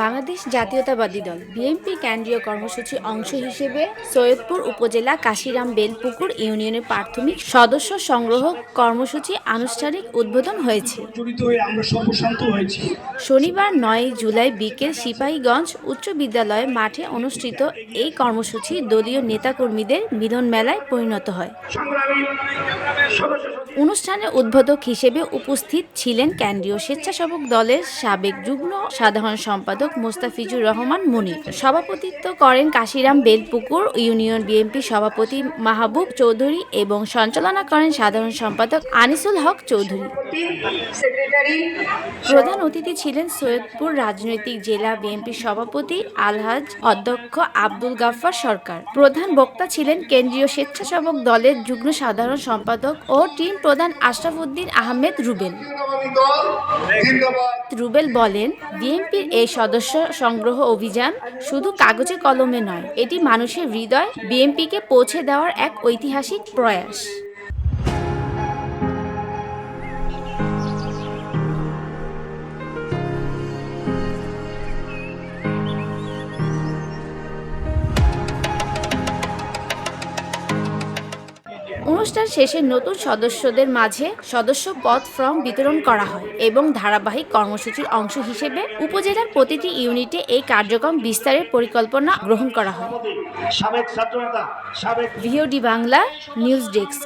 বাংলাদেশ জাতীয়তাবাদী দল বিএনপি কেন্দ্রীয় কর্মসূচির অংশ হিসেবে সৈয়দপুর উপজেলা কাশিরাম বেলপুকুর ইউনিয়নের প্রাথমিক সদস্য সংগ্রহ কর্মসূচি আনুষ্ঠানিক উদ্বোধন হয়েছে। শনিবার ৯ জুলাই বিকেল সিপাহীগঞ্জ উচ্চ বিদ্যালয় মাঠে অনুষ্ঠিত এই কর্মসূচি দলীয় নেতাকর্মীদের মিলন মেলায় পরিণত হয়। অনুষ্ঠানে উদ্বোধক হিসেবে উপস্থিত ছিলেন কেন্দ্রীয় স্বেচ্ছাসেবক দলের সাবেক যুগ্ম সাধারণ সম্পাদক মোস্তাফিজুর রহমান মনির। সভাপতিত্ব করেন কাশিরাম বেলপুকুর ইউনিয়ন বিএনপি সভাপতি মাহবুব চৌধুরী এবং সঞ্চালনা করেন সাধারণ সম্পাদক আনিসুল হক চৌধুরী। প্রধান অতিথি ছিলেন সৈয়দপুর রাজনৈতিক জেলা বিএনপি সভাপতি আলহাজ অধ্যক্ষ আব্দুল গাফফার সরকার। প্রধান বক্তা ছিলেন কেন্দ্রীয় স্বেচ্ছাসেবক দলের যুগ্ম সাধারণ সম্পাদক ও টিম প্রধান আশরাফ উদ্দিন আহমেদ রুবেল বলেন, বিএনপির এই সদস্য সংগ্রহ অভিযান শুধু কাগজে কলমে নয়, এটি মানুষের হৃদয় বিএনপিকে পৌঁছে দেওয়ার এক ঐতিহাসিক প্রয়াস। অনুষ্ঠান শেষে নতুন সদস্যদের মাঝে সদস্য পদ ফর্ম বিতরণ করা হয় এবং ধারাবাহিক কর্মসূচির অংশ হিসেবে উপজেলার প্রতিটি ইউনিটে এই কার্যক্রম বিস্তারের পরিকল্পনা গ্রহণ করা হয়। VOD Bangla news desk.